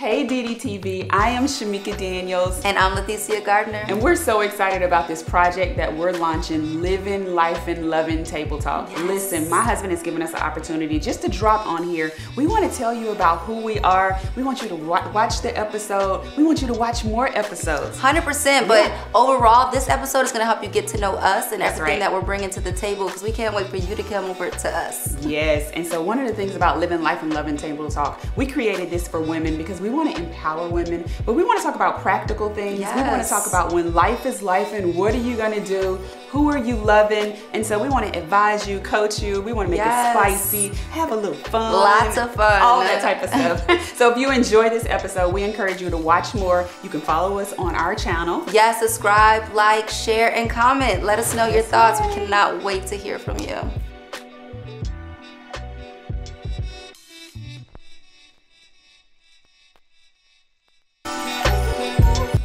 Hey DDTV, I am Shameka Daniels. And I'm Leticia, Gardner. And we're so excited about this project that we're launching, Living, Life, and Loving Table Talk. Yes. Listen, my husband has given us an opportunity just to drop on here. We want to tell you about who we are. We want you to watch the episode. We want you to watch more episodes. 100%, but overall, this episode is going to help you get to know us and That's everything right. that we're bringing to the table, because we can't wait for you to come over to us. Yes, and so one of the things about Living, Life, and Loving Table Talk, we created this for women because we want to empower women, but we want to talk about practical things. Yes. We want to talk about when life is life and what are you going to do? Who are you loving? And so we want to advise you, coach you. We want to make it spicy, have a little fun. Lots of fun. All that type of stuff. So if you enjoy this episode, we encourage you to watch more. You can follow us on our channel. Yeah, subscribe, like, share, and comment. Let us know your thoughts. We cannot wait to hear from you.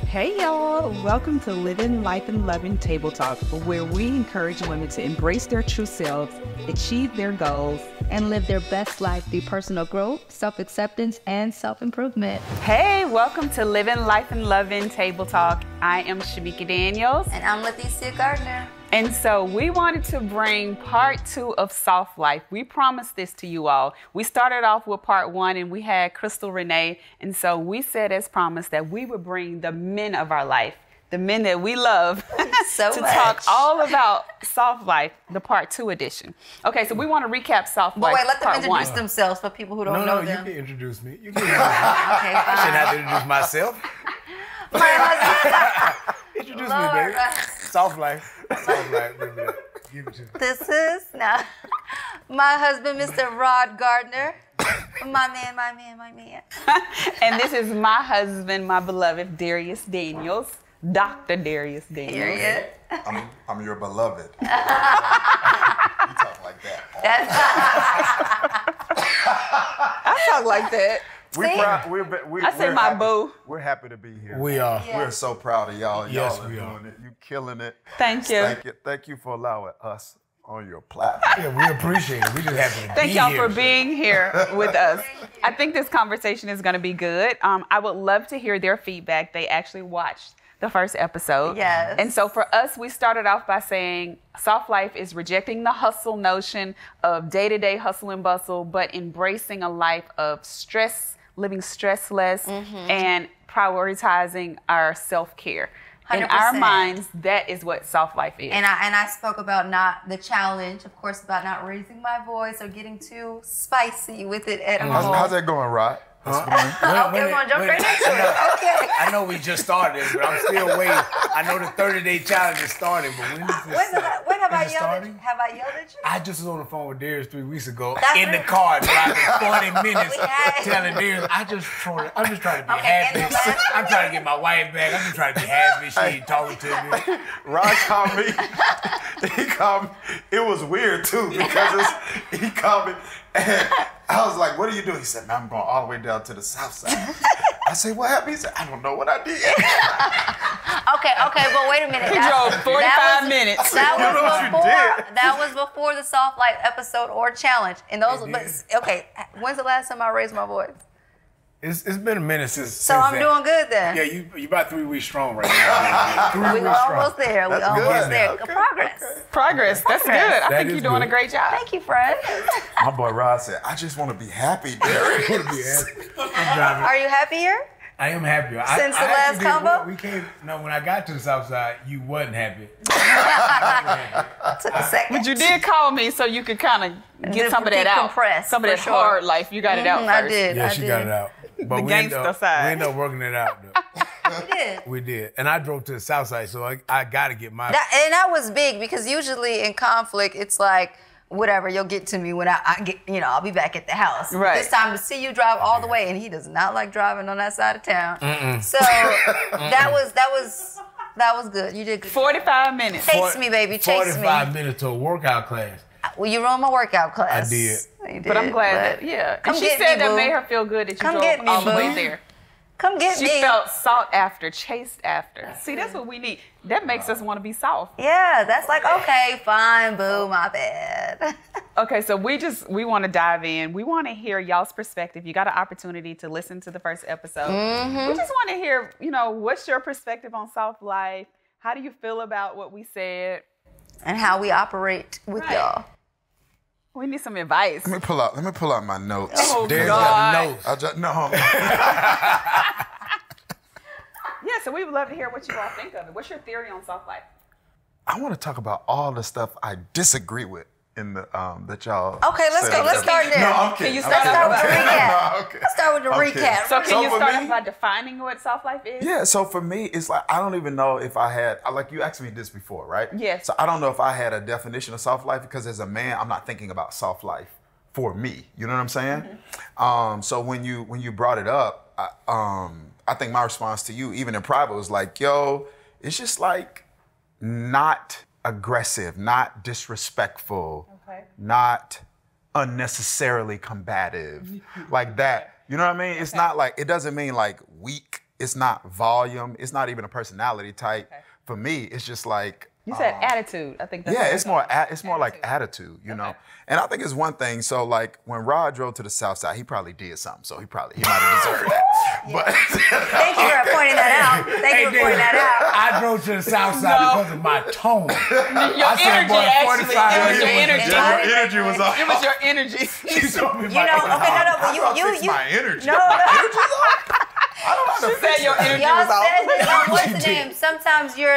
Hey y'all, welcome to Living, Life, and Loving Table Talk, where we encourage women to embrace their true selves, achieve their goals, and live their best life through personal growth, self-acceptance, and self-improvement. Hey, welcome to Living, Life, and Loving Table Talk. I am Shameka Daniels. And I'm Leticia, Gardner. And so we wanted to bring part 2 of Soft Life. We promised this to you all. We started off with part 1 and we had Crystal Renee. And so we said as promised that we would bring the men of our life, the men that we love, so to much. talk all about Soft Life, the part 2 edition. Okay, so we want to recap Soft Life. But wait, let them part introduce 1. themselves for people who don't know them. No, you can introduce me. You can introduce me. Okay, fine. I shouldn't have to introduce myself. Introduce me, baby. Soft Life. Soft Life, baby. Give it to me. This is my husband, Mr. Rod Gardner. My man. And this is my husband, my beloved Dharius Daniels, Dr. Dharius Daniels. Period. I'm your beloved. You talk like that. I talk like that. I say my boo. We're happy to be here. We are. Yeah. We're so proud of y'all. Yes, Y'all are we are. doing it. You killing it. Thank you. Thank you for allowing us on your platform. Yeah, we appreciate it. We just happy to be Thank y'all here. for being here with us. I think this conversation is going to be good. I would love to hear their feedback. They actually watched the first episode. Yes. And so for us, we started off by saying Soft Life is rejecting the hustle notion of day-to-day hustle and bustle, but embracing a life of stress, living stressless, and prioritizing our self-care. In our 100%. minds, that is what Soft Life is. And I spoke about not the challenge, of course, about not raising my voice or getting too spicy with it at all. How's that going, Rod? Okay, we're going to jump right into it. Okay. I know we just started, but I'm still waiting. I know the 30-day challenge is starting, but when is this? When have I Is it yelled at starting? you? Have I yelled at you? I just was on the phone with Dharius 3 weeks ago That's in the right. car driving 40 minutes We had- telling Dharius, I'm just trying to be Okay, happy. and the last- I'm trying to get my wife back. I'm just trying to be happy. She ain't talking to me. Rod called me. He called me. It was weird too because he called me and I was like, "What are you doing?" He said, "Man, I'm going all the way down to the south side." I said, "What happened?" He said, "I don't know what I did." Okay, but wait a minute. He drove 45 minutes. That was before the Soft Life episode or challenge. And those, okay, when's the last time I raised my voice? It's been a minute since. So I'm doing good then. Yeah, you about 3 weeks strong right now. 3 We're weeks strong. almost there. We're That's almost good. there. Okay. Progress. Progress. That's good. I That think is you're doing good. a great job. Thank you, friend. My boy Rod said, "I just want to be happy, Derek." I'm driving. Are you happier? I am happier. Since the I last actually combo? We came. No, when I got to the south side, you wasn't happy. Took a second. But you did call me so you could kind of get some of that out. Decompress, Some of that for sure. hard life. You got it out first. I did. Yeah, she got it out. But The we ended gangster up, side. We ended up working it out, though. You did. We did. And I drove to the south side, so I got to get my... And that was big because usually in conflict, it's like, whatever, you'll get to me when I get, I'll be back at the house. Right. This time to see you drive all the way, and he does not like driving on that side of town. So that was good. You did good. 45 minutes. Chase me, baby. Chase me. 45 minutes to a workout class. Well, you ruined my workout class. I did. You did. But I'm glad that, yeah. Come And she get said me, that boo. made her feel good that you Come drove get me, all the boo. way there. Come get She me. felt sought after, chased after. See, that's what we need. That makes us want to be soft. Yeah, that's like, okay, fine, boo, my bad. Okay, so we want to dive in. We want to hear y'all's perspective. You got an opportunity to listen to the first episode. We just want to hear, what's your perspective on soft life? How do you feel about what we said? And how we operate with y'all. We need some advice. Let me pull out my notes. Oh, There's God. a note. Yeah, so we would love to hear what you all think of it. What's your theory on soft life? I want to talk about all the stuff I disagree with in the that y'all. Okay, let's said. go. Let's start there. No, I'm kidding. Can you Let's start with the recap. Okay. Let's start with the recap. So can you for start me- off by defining what soft life is? Yeah, so for me, it's like I don't even know if I had, like you asked me this before, right? Yes. So I don't know if I had a definition of soft life because as a man, I'm not thinking about soft life for me. You know what I'm saying? So when you brought it up, I think my response to you, even in private, was like, yo, it's just like not aggressive, not disrespectful, not unnecessarily combative, like that. You know what I mean? It's not like, it doesn't mean like weak. It's not volume. It's not even a personality type. For me, it's just like, You said attitude. I think that's yeah, what it's more like attitude, you know. And I think it's one thing. So like when Rod drove to the South Side, he probably did something. So he might have deserved that. But Thank you for pointing that out. Thank you for pointing that out. I drove to the South Side because of my tone. Your I said, energy, boy, actually. 45 It was your years energy. your energy was off. It was your energy. She told me You know, okay, no, but Fix my energy. No, My no. energy's off? I don't know how to She fix said your that. energy Y'all was off. said that, what's the name? Sometimes you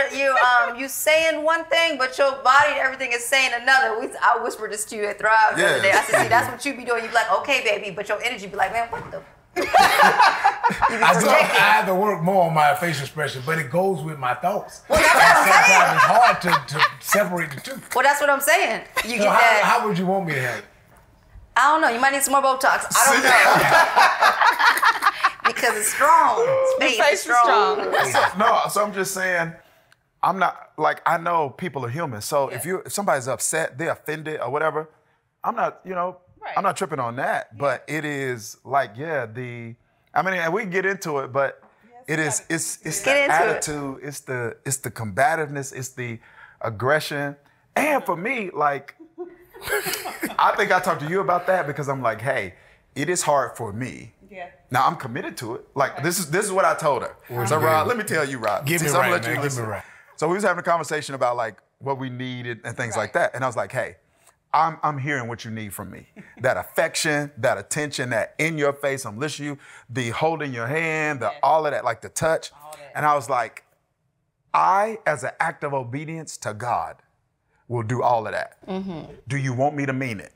saying one thing, but your body and everything is saying another. I whispered this to you at Thrive the other day. I said, see, that's what you be doing. You be like, okay, baby, but your energy be like, man, what the? You be I projecting. have to work more on my facial expression, but it goes with my thoughts. Well, that's what I'm saying. Sometimes it's hard to separate the two. Well, that's what I'm saying. You So get that. how would you want me to have it? I don't know. You might need some more Botox. I don't know. Because it's strong. Its face is strong. So I'm just saying, I'm not, like, I know people are human. So if somebody's upset, they're offended or whatever, I'm not, I'm not tripping on that. But it is like, and we can get into it, but it's the attitude, it's the combativeness, it's the aggression. And for me, like, I think I talked to you about that because I'm like, hey, it is hard for me. Yeah. Now I'm committed to it. Like this is what I told her. So Rod, let me tell you, Rod. Give me I'm gonna right, let you man. listen. Give me right. So we was having a conversation about like what we needed and things like that. And I was like, hey, I'm hearing what you need from me. That affection, that attention, that in your face, I'm listening to you, the holding your hand, all of that, like the touch. And I was like, I, as an act of obedience to God, will do all of that. Do you want me to mean it?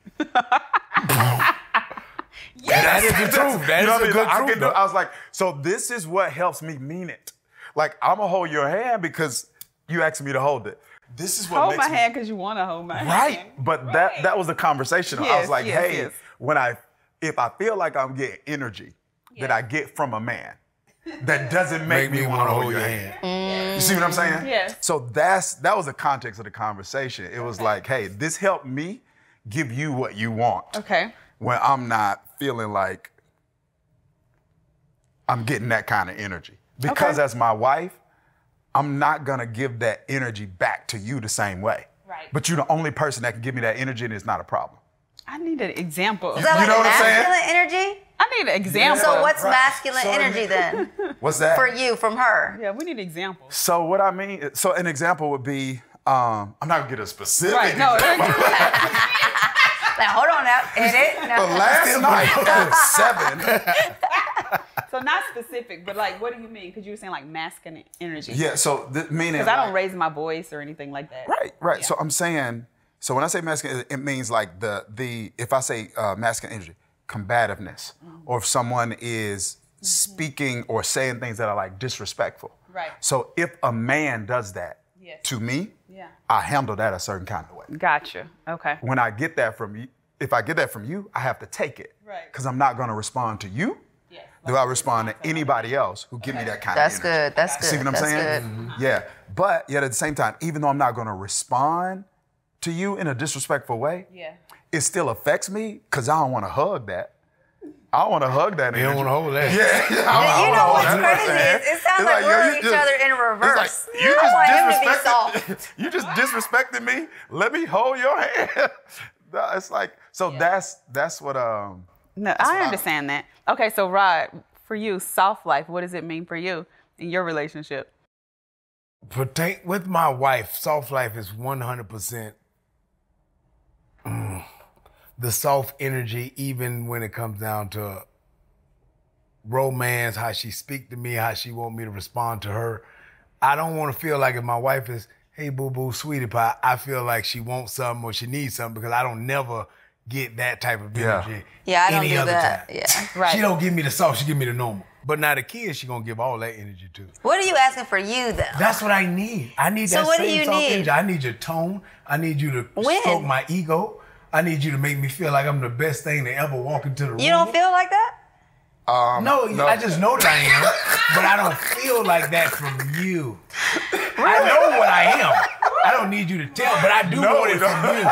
That is the truth. That is a good truth. I was like, so this is what helps me mean it. Like, I'm going to hold your hand because you asked me to hold it. This is what Hold makes my hand because you want to hold my hand. Right. But that was the conversation. I was like, hey, if I feel like I'm getting energy that I get from a man, that doesn't make me want to hold your hand. You see what I'm saying? Yes. So that was the context of the conversation. It was like, hey, this helped me give you what you want. Okay. When I'm not feeling like I'm getting that kind of energy. Because as my wife, I'm not gonna give that energy back to you the same way. Right. But you're the only person that can give me that energy and it's not a problem. I need an example. Is that like know what I'm saying? masculine energy? I need an example. So what's masculine energy then? What's that? For you, from her? Yeah, we need examples. So what I mean, so an example would be, I'm not gonna get a specific Right, example. Now, hold on now. Edit. But last night at 7. So not specific, but like, what do you mean? Because you were saying like masculine energy. Yeah, so meaning. Because I don't raise my voice or anything like that. Right. Yeah. So I'm saying, so when I say masculine, it means like if I say masculine energy, combativeness, or if someone is speaking or saying things that are like disrespectful. Right. So if a man does that to me, I handle that a certain kind of way. Gotcha. Okay. When I get that from you, if I get that from you, I have to take it. Right. Because I'm not going to respond to you. Yes. Do I respond to anybody else who give me that kind of energy? Good. That's good. See what I'm saying? Mm-hmm. Yeah. But yet at the same time, even though I'm not going to respond to you in a disrespectful way, it still affects me because I don't want to hug that. I want to hug that. You don't want to hold that. Yeah. You know what's crazy? It sounds like we're each other in reverse. Like, you I want him to be soft. You just disrespected me. Let me hold your hand. It's like, so that's what No, I understand that. Okay, so Rod, for you, soft life, what does it mean for you in your relationship? With my wife, soft life is 100% the soft energy, even when it comes down to romance, how she speak to me, how she want me to respond to her. I don't want to feel like if my wife is, hey, boo-boo, sweetie pie, I feel like she wants something or she needs something because I don't never get that type of energy I don't any do other that. time. Yeah, right. She don't give me the soft, she give me the normal. But now the kids, she gonna give all that energy to. What are you asking for you, though? That's what I need. I need that same soft energy. I need your tone. I need you to stroke my ego. I need you to make me feel like I'm the best thing to ever walk into the room. You don't feel like that? No, I just know that I am, but I don't feel like that from you. I know what I am. I don't need you to tell, but I do want it from you.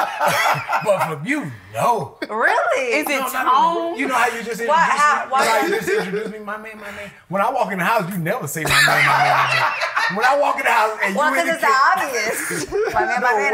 But from you, no. Really? Is it tone? You know how you just introduced me? Why you just introduced me, my man, my man. When I walk in the house, you never say my man, my man, my man. When I walk in the house and Well, you because it's obvious. My man, my man.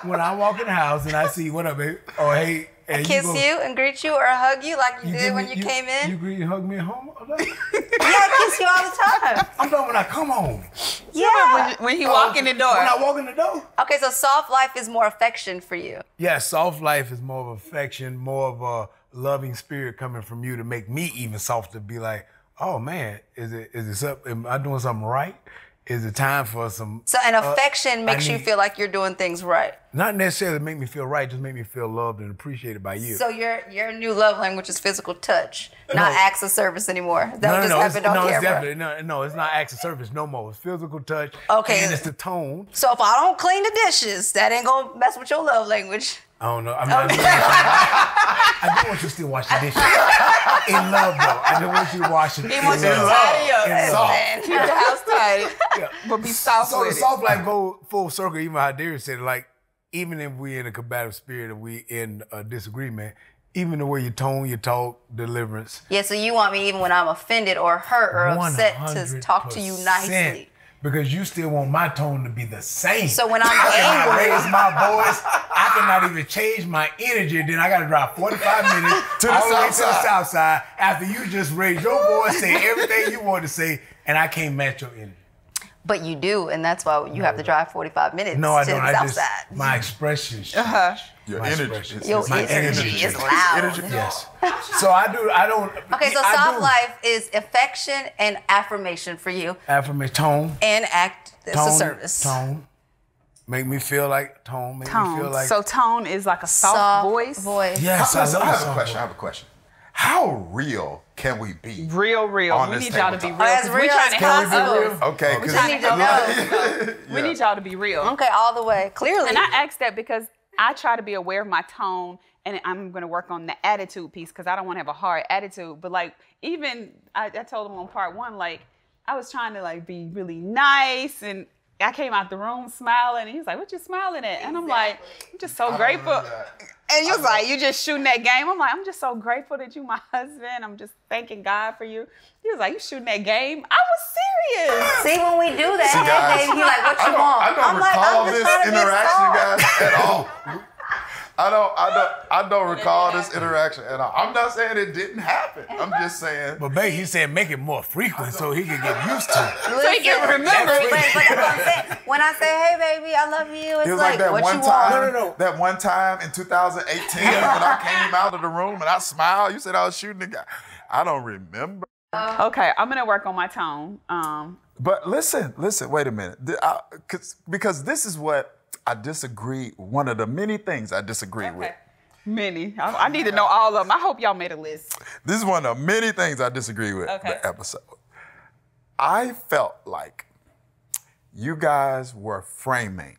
When I walk in the house and I see, what up, baby? Oh, hey. And Kiss you and greet you or hug you like you did when you came in? You greet and hug me at home? Yeah, I kiss you all the time. I'm talking when I come home. Yeah. When he walk in the door. When I walk in the door. Okay, so soft life is more affection for you. Yeah, soft life is more of affection, more of a loving spirit coming from you to make me even softer, be like, oh man, is it up? Am I doing something right? Is it time for some... So an affection makes you feel like you're doing things right. Not necessarily make me feel right, just make me feel loved and appreciated by you. So your new love language is physical touch, not acts of service anymore. That just happened on camera. It's definitely, it's not acts of service no more. It's physical touch. Okay. And it's the tone. So if I don't clean the dishes, that ain't gonna mess with your love language. I don't know. I do want you to still wash the dishes. In love, though. I don't want you to wash it. He wants you to tidy up. In love. Keep the house tidy. Yeah. But be soft So with the it. soft life go full circle, even how Dharius said it, like, even if we in a combative spirit and we in a disagreement, even the way you tone, you talk, deliverance. Yeah, so you want me even when I'm offended or hurt or upset to talk to you nicely. Because you still want my tone to be the same. So when I'm I cannot angry, raise my voice. I cannot even change my energy. Then I got to drive 45 minutes to the all the way to south the side. south side after you just raised your voice, say everything you want to say, and I can't match your energy. but you do, and that's why you have to drive 45 minutes No, I to don't. the south side. My expressions. Your My energy. expressions. Your My energy is loud. Yes. So I don't. Okay, so I soft do. life is affection and affirmation for you, Affirmation, tone. and act as a Tone, service. Tone. Make me feel like tone. Make me feel Tone. like. So tone is like a soft voice. Yes, I have a soft question. I have a question. How real can we be? Real. On We this need y'all to be tabletop? real. As 'cause real we trying to as help possible. others. Okay, We need to know. We need y'all to be real. Okay, all the way. Clearly. And I ask that because I try to be aware of my tone, and I'm going to work on the attitude piece because I don't want to have a hard attitude. But like, even I told him on part one, like I was trying to like be really nice, and I came out the room smiling, and he was like, "What you smiling at?" And I'm like, "I'm just so grateful." And you was like, "You just shooting that game?" I'm like, "I'm just so grateful that you my husband. I'm just thanking God for you." He was like, "You shooting that game?" I was serious. See, when we do that, See, guys, hey, baby, he like, what you want? I don't I'm like, recall I'm just this trying to be interaction, soft. guys, at all. I don't recall this interaction at all. I'm not saying it didn't happen. I'm just saying. But babe, he said make it more frequent so he can get used to it. So he can remember. But that's what I'm saying. When I say, hey, baby, I love you, it's It was like that what one you time. want? No. That one time in 2018 when I came out of the room and I smiled. You said I was shooting the guy. I don't remember. Okay, I'm gonna work on my tone. But listen. Wait a minute. Because this is what I disagree. One of the many things I disagree with. Many. I need to know all of them. I hope y'all made a list. This is one of the many things I disagree with the episode. I felt like you guys were framing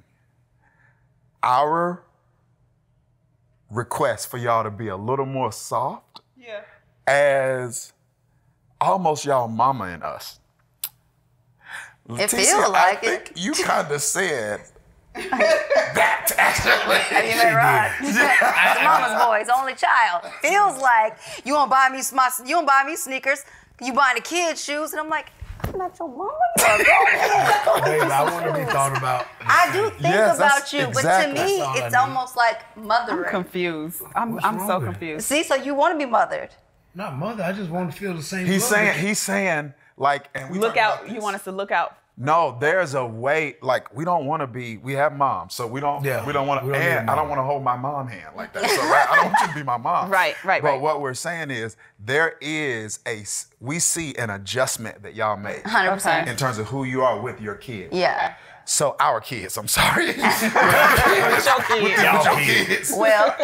our request for y'all to be a little more soft as almost y'all mama and us. It Leticia, feels like I think you kind of said That actually. You met Rod. It's mama's boy, his only child. Feels like you don't buy me sneakers, you buying the kids shoes, and I'm like, I'm not your mama. You're a grown man. Baby, I want to be thought about. I do think about you, exactly. but to me, it's almost like mothering. I'm confused. I'm so confused. See, so you want to be mothered. Not mother. I just want to feel the same. He's saying like, and we Look out. You want us to look out. No, there's a way. Like, we don't want to be. We have moms, so we don't. Yeah, we don't want to. And I don't want to hold my mom hand like that. So I don't want you to be my mom. Right. But what we're saying is there is we see an adjustment that y'all made 100%. in terms of who you are with your kids. Yeah. So our kids. I'm sorry. with Y'all your kids. Well,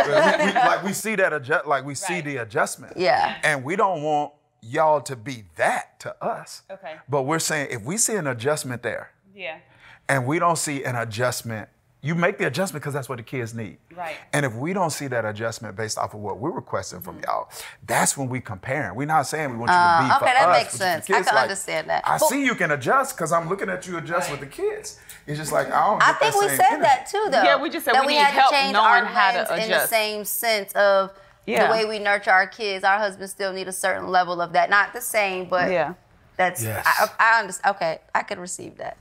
we see that we see the adjustment. Yeah. And we don't want y'all to be that to us. Okay. But we're saying if we see an adjustment there, Yeah. and we don't see an adjustment, you make the adjustment because that's what the kids need. Right. And if we don't see that adjustment based off of what we're requesting from y'all, that's when we comparing. We're not saying we want you to be for okay, that us, makes but sense. the kids, I can understand that. I see you can adjust because I'm looking at you adjust with the kids. It's just like, I don't I get think that we same said energy. that too, though. Yeah, we just said that we need had help to change knowing our how to lens in the adjust. same sense of Yeah. the way we nurture our kids. Our husbands still need a certain level of that. Not the same, but Yeah. that's, Yes. I understand. Okay, I could receive that.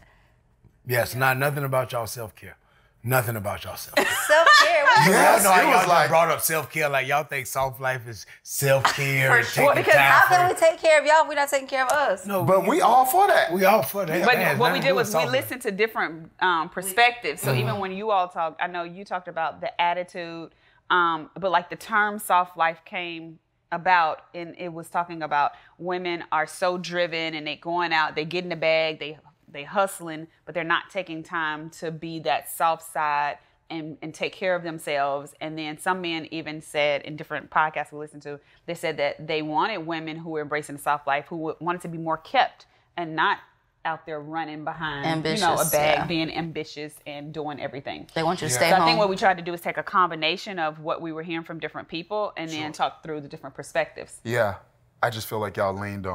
Yes, nothing about y'all self-care. Nothing about y'all self-care. Self-care. Yes, Y'all know how it y'all was just like- brought up self-care, like y'all think soft life is self-care and sure, taking because time how for can we take care of y'all if we're not taking care of us? No, But we all for that. we all for that. But That has what nothing we to did do with was we soft life. listened to different perspectives. So even when you all talked, I know you talked about the attitude, but like the term soft life came about, and it was talking about women are so driven and they going out, they get in the bag, they hustling, but they're not taking time to be that soft side and take care of themselves. And then some men even said in different podcasts we listened to, they said that they wanted women who were embracing the soft life, who wanted to be more kept and not out there running behind, a Ambitious, bag, yeah. being ambitious and doing everything. They want you to stay So home. I think what we tried to do is take a combination of what we were hearing from different people and then talk through the different perspectives. Yeah, I just feel like y'all leaned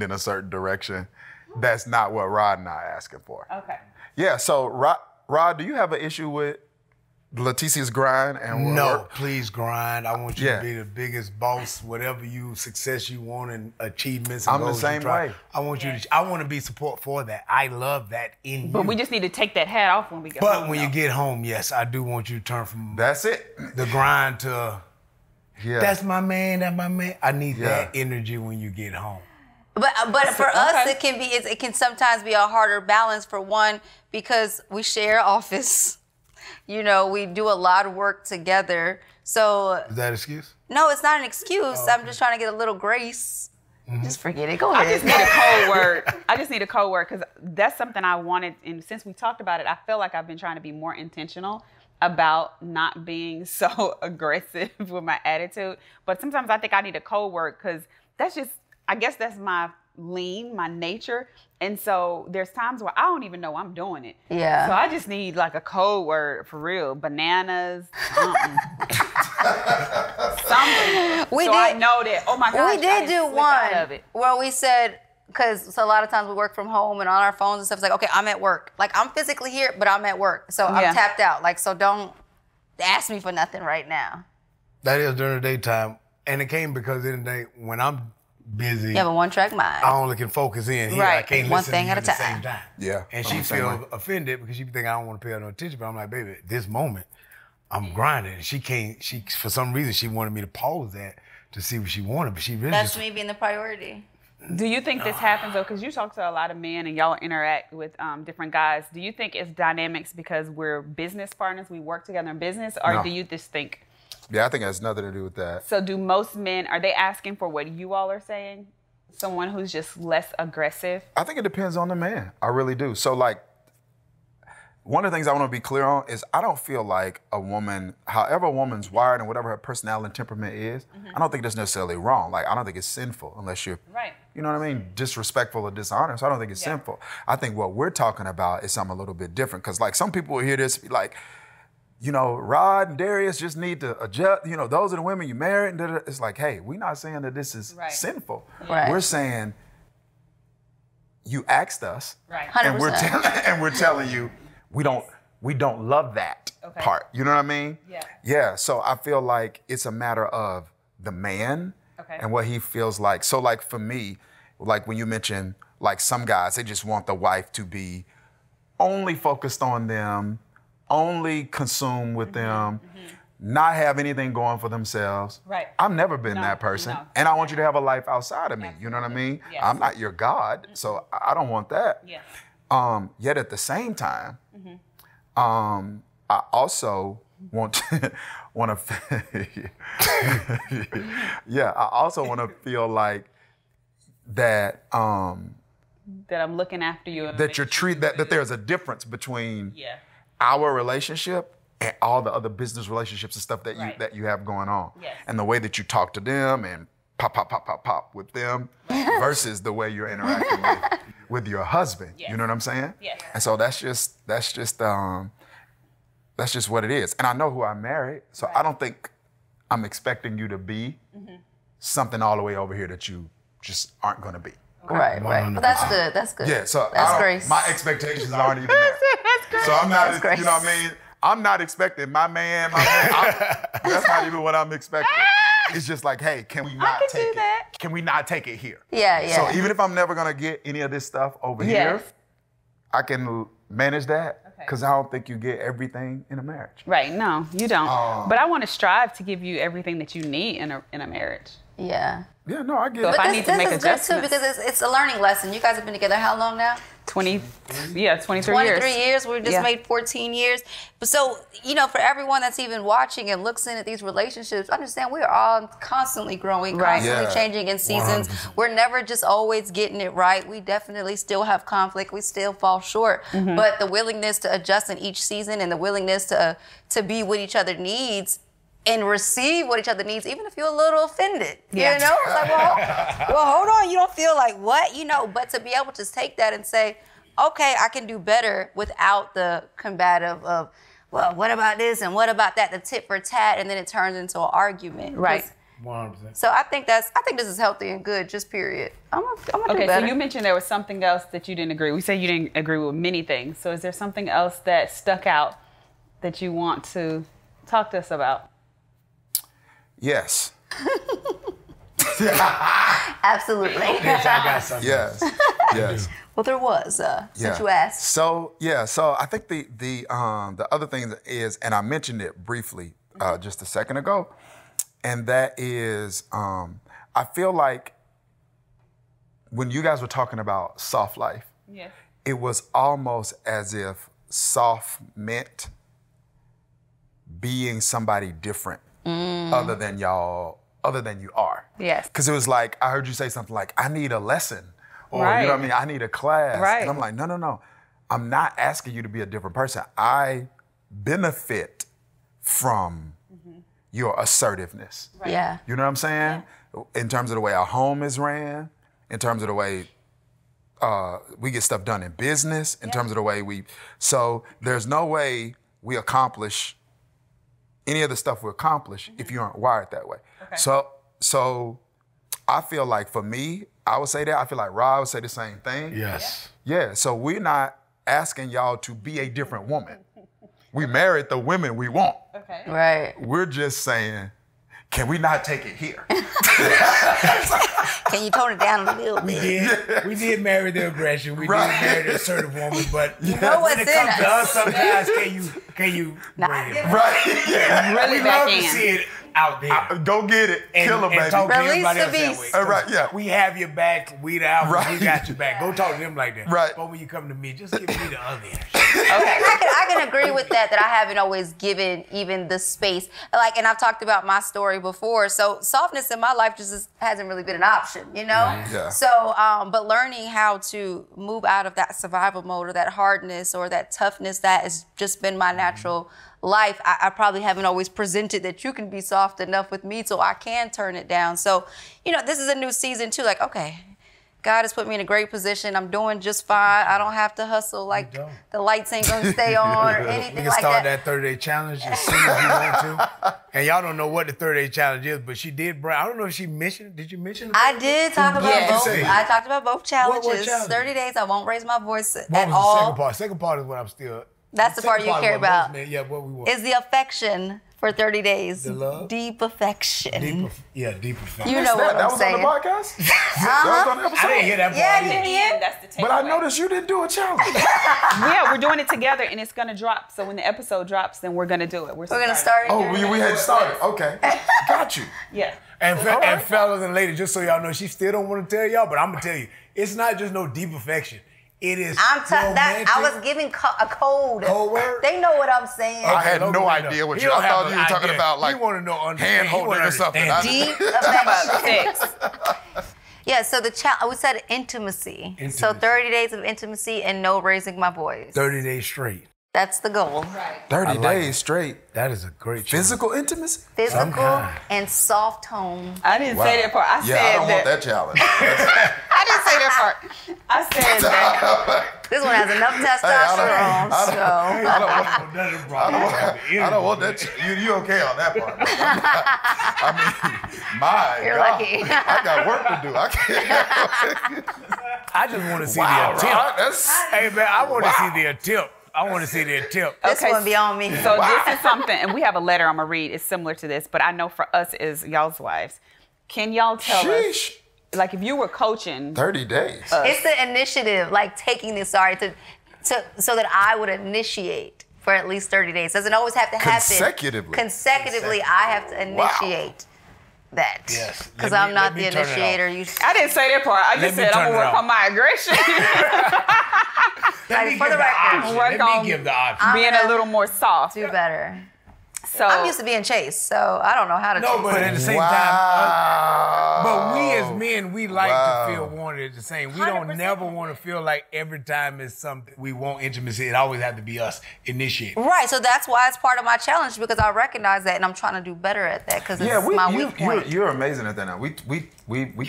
in a certain direction. That's not what Rod and I are asking for. Okay. Yeah, so Rod, do you have an issue with Leticia's grind and No, work? please grind. I want you Yeah. to be the biggest boss, whatever success you want and achievements. And I'm the goals you same try. way. I want you to. I want to be support for that. I love that in you. But we just need to take that hat off when we get But home. when you though. get home, yes, I do want you to turn from That's it. the grind to Yeah. that's my man. That's my man. I need Yeah. that energy when you get home. But for us, okay. it can sometimes be a harder balance for one because we share office. You know, we do a lot of work together. So Is that an excuse? no, it's not an excuse. I'm just trying to get a little grace. Just forget it. Go I ahead. just need a code word. I just need a code word because that's something I wanted. And since we talked about it, I feel like I've been trying to be more intentional about not being so aggressive with my attitude. But sometimes I think I need a code word because that's just, I guess that's my my nature. And so there's times where I don't even know I'm doing it. Yeah. So I just need like a code word for real. Bananas. Something. We so did- I know that, oh my gosh, We did do one of it. where we said, because a lot of times we work from home and on our phones and stuff. It's like, okay, I'm at work. Like, I'm physically here, but I'm at work. So Yeah. I'm tapped out. Like, so don't ask me for nothing right now. That is during the daytime, and it came because in the day when I'm busy, You have a one-track mind. I only can focus in here. I Right. can't One listen thing to you at a at the time. same time. Yeah, And I'm she the same feels way. offended because she think I don't want to pay her no attention. But I'm like, baby, at this moment, I'm grinding. And she for some reason, she wanted me to pause that to see what she wanted, but she really That's just, me being the priority. Do you think this happens though? Because you talk to a lot of men and y'all interact with different guys. Do you think it's dynamics because we're business partners, we work together in business, or No. do you just think? Yeah, I think it has nothing to do with that. So do most men, are they asking for what you all are saying? Someone who's just less aggressive? I think it depends on the man. I really do. So like, one of the things I want to be clear on is I don't feel like a woman, however a woman's wired and whatever her personality and temperament is, I don't think that's necessarily wrong. Like, I don't think it's sinful unless you're, Right. you know what I mean, disrespectful or dishonest. I don't think it's Yeah. sinful. I think what we're talking about is something a little bit different. Because like some people will hear this, be like, you know, Rod and Dharius just need to adjust. You know, those are the women you married. And it's like, hey, we're not saying that this is Right. sinful. Right. We're saying you asked us, Right. and we're 100%. telling you we don't we don't love that part. You know what I mean? Yeah. Yeah. So I feel like it's a matter of the man and what he feels like. So like for me, like when you mentioned like some guys, they just want the wife to be only focused on them, only consumed with them, not have anything going for themselves. Right. I've never been that person. No. And I want you to have a life outside of me. You know what I mean? Yes. I'm not your God, so I don't want that. Yeah. Yet at the same time, I also want to, I also want to feel like that that I'm looking after you. And that that there's a difference between our relationship and all the other business relationships and stuff that you have going on. Yes. And the way that you talk to them and pop with them versus the way you're interacting with your husband. Yes. You know what I'm saying? Yes. And so that's just what it is. And I know who I married, so I don't think I'm expecting you to be something all the way over here that you just aren't going to be. Right. Well, that's good. That's good. Yeah, so that's grace. My expectations aren't even there. That's great. So I'm not, That's grace. you know what I mean? I'm not expecting my man. That's not even what I'm expecting. It's just like, hey, can we not take it? That. Can we not take it here? Yeah. So even if I'm never gonna get any of this stuff over here, I can manage that because I don't think you get everything in a marriage. Right. No, you don't. But I want to strive to give you everything that you need in a marriage. Yeah. Yeah, no, I get So it. if I But need this to make is good too adjustments. because it's a learning lesson. You guys have been together how long now? 23 years. 23 years. We just made 14 years. But so, for everyone that's even watching and looks in at these relationships, understand we are all constantly growing, constantly changing in seasons. 100%. We're never just always getting it right. We definitely still have conflict. We still fall short. But the willingness to adjust in each season and the willingness to be what each other needs and receive what each other needs, even if you're a little offended. You know? It's like, well, hold on. You don't feel like what? But to be able to take that and say, okay, I can do better without the combative of, well, what about this and what about that, the tit for tat, and then it turns into an argument. Right. 100%. So I think this is healthy and good, just period. I'm gonna do better. So you mentioned there was something else that you didn't agree. We said you didn't agree with many things. So is there something else that stuck out that you want to talk to us about? Yes. Absolutely. Yes, I got something. Yes. Well, there was, since you asked. So I think the other thing is, and I mentioned it briefly just a second ago, and that is, I feel like when you guys were talking about soft life, it was almost as if soft meant being somebody different other than you are. Yes. Because it was like, I heard you say something like, I need a lesson. Or, Right. you know what I mean? I need a class. Right. And I'm like, no. I'm not asking you to be a different person. I benefit from your assertiveness. Right. Yeah. You know what I'm saying? In terms of the way our home is ran, in terms of the way we get stuff done in business, in terms of the way so there's no way we accomplish any of the stuff we accomplish if you aren't wired that way. Okay. So I feel like for me, I would say that. I feel like Rob would say the same thing. Yes. Yeah, so we're not asking y'all to be a different woman. We married the women we want. Okay. Right. We're just saying, can we not take it here? Can you tone it down a little bit? We did marry the aggression. We did marry the assertive woman, but know what's when it in comes to us. us, sometimes can you bring it? Right, yeah. Really We back love to in. see it out there. Go get it. Kill them, baby. Talk to Release everybody the else that beast. way. Right, yeah. We have your back. We the alpha. Right. We got your back. Go talk to them like that. Right. But when you come to me, just give me the other end. I can agree with that I haven't always given even the space. And I've talked about my story before. So softness in my life just hasn't really been an option, Yeah. So, but learning how to move out of that survival mode or that hardness or that toughness that has just been my natural life, I probably haven't always presented that you can be soft enough with me so I can turn it down. So, this is a new season too. Okay, God has put me in a great position. I'm doing just fine. I don't have to hustle like the lights ain't gonna stay on or anything We can like start that. that 30-day challenge as soon as you want to. And y'all don't know what the 30-day challenge is, but she did. I don't know if she mentioned it. Did you mention it? I did talk about What did you both. say? I talked about both challenges. challenge? 30 days. I won't raise my voice What at was all. the second part? Second part is what I'm still. That's the part you care about. Yeah, what we want. Is the affection for 30 days. The love? Deep affection. Deep affection. You know what I'm saying. That was on the podcast? That was on the episode? I didn't hear that part. Yeah, you did. That's the takeaway. But I noticed you didn't do a challenge. Yeah, we're doing it together, and it's gonna drop. So when the episode drops, then we're gonna do it. We're gonna start. Oh, we had started. Okay, got you. Yeah. And fellas and ladies, just so y'all know, she still don't want to tell y'all, but I'm gonna tell you, it's not just no deep affection. It is. I was giving a code. Code word? They know what I'm saying. I had no idea what you. I thought you were talking about like want to know hand holding or something. Deep affection. Yeah, so we said intimacy. So 30 days of intimacy and no raising my voice. 30 days straight. That's the goal. Right. 30 days straight. That is a great physical intimacy? Physical and soft tone. I didn't say that part. I said I don't want that challenge. I didn't say that part. I said that. This one has enough testosterone, I don't want that. You okay on that part? I mean, my You're God, lucky. I got work to do. I can't. I just want to see the attempt. Right? Hey, man, I want to see the attempt. I want to see the attempt. This one be on me. So this is something, and we have a letter I'm going to read. It's similar to this, but I know for us as y'all's wives, can y'all tell us, like if you were coaching 30 days. It's the initiative, like taking this, so that I would initiate for at least 30 days. Doesn't always have to happen. Consecutively, I have to initiate that. Yes. Because I'm not the initiator. I didn't say that part. I just said I'm going to work on my aggression. For the record, let me give the option. Being a little more soft. Do better. So I'm used to being chased, so I don't know how to chase. No, but at the same time, but we as men, we like to feel wanted the same. We don't never want to feel like every time it's something we want intimacy, it always have to be us initiating. Right, so that's why it's part of my challenge, because I recognize that and I'm trying to do better at that because it's my weak point. You're amazing at that now. We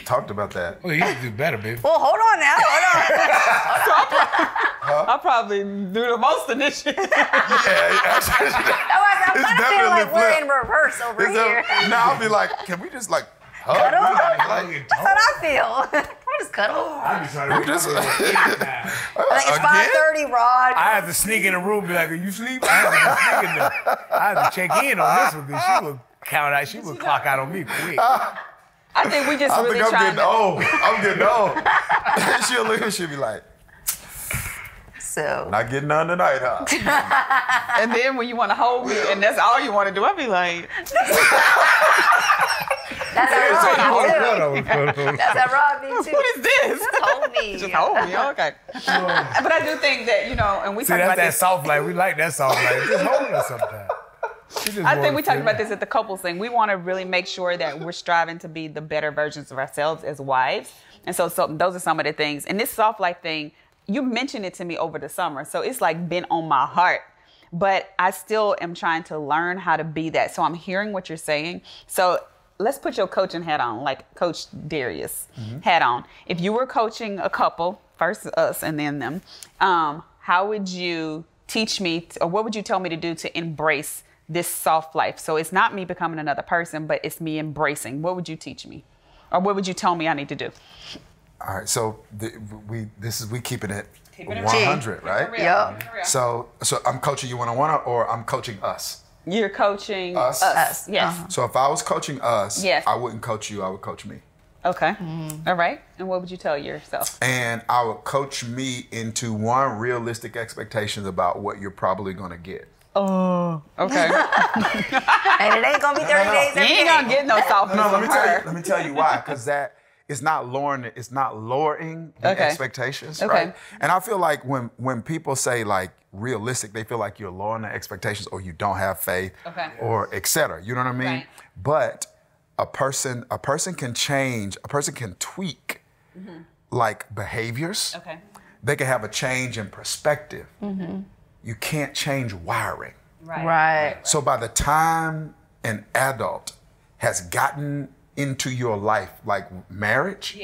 talked about that. Well, you have to do better, baby. Well, hold on now. I'll probably do the most initiative. I feel like we're in reverse over here. Now I'll be like, can we just like hug? Cuddle? That's what I feel. Can we just cuddle? I be trying to Like it's 5:30, Rod. I have to sneak in the room and be like, are you sleep? I have to check in on this one because she would count out. She would clock out on me quick. I think we just really trying to... I'm getting old. She'll look and she'll be like, so not getting none tonight, huh? And then when you want to hold me and that's all you want to do, I'll be like... That's how Rod be too. That's how Rod be too. What is this? Just hold me. Just hold me, okay. But I do think that, and we talk about that this... soft life. We like that soft life. Just hold us sometimes. I think we talked about this at the couples thing. We want to really make sure that we're striving to be the better versions of ourselves as wives. And so those are some of the things. And this soft life thing, you mentioned it to me over the summer. So it's like been on my heart. But I still am trying to learn how to be that. So I'm hearing what you're saying. So let's put your coaching hat on, like Coach Dharius hat on. If you were coaching a couple, first us and then them, how would you teach me, or what would you tell me to do to embrace this soft life? So it's not me becoming another person, but it's me embracing. What would you teach me? Or what would you tell me I need to do? All right, so we keeping it 100, right? Yep. So I'm coaching you one-on-one, or I'm coaching us? You're coaching us. Yes. So if I was coaching us, yes. I wouldn't coach you, I would coach me. Okay. All right. And what would you tell yourself? And I would coach me into one realistic expectations about what you're probably going to get. Oh, okay. And it ain't going to be 30 days every day. You ain't going to get no softness from her. Let me tell you why. Because that is not lowering the expectations, right? And I feel like when people say like realistic, they feel like you're lowering the expectations or you don't have faith or et cetera. You know what I mean? Right. But a person can change, a person can tweak like behaviors. Okay. They can have a change in perspective. You can't change wiring. Right. So by the time an adult has gotten into your life, like marriage,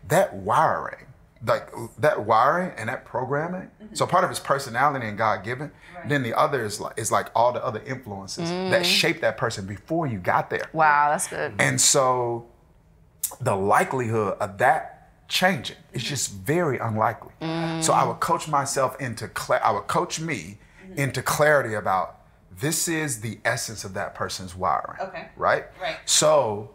that wiring and that programming, so part of it's personality and God-given, then the other is like all the other influences that shaped that person before you got there. Wow, that's good. And so the likelihood of that changing is just very unlikely. So I would coach myself I would coach me into clarity about this is the essence of that person's wiring. Okay. Right? Right. So